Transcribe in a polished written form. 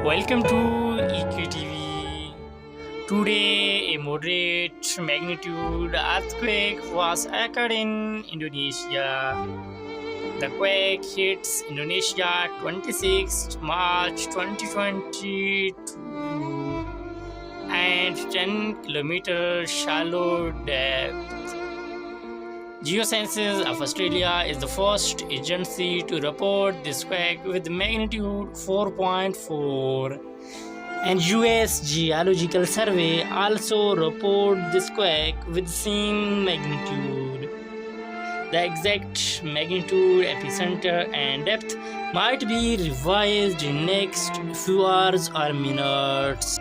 Welcome to EQTV. Today, a moderate magnitude earthquake was occurred in Indonesia. The quake hits Indonesia 26th March 2022 and 10 kilometers shallow depth. Geosciences of Australia is the first agency to report this quake with magnitude 4.4, and US Geological Survey also report this quake with same magnitude. The exact magnitude, epicenter and depth might be revised in next few hours or minutes.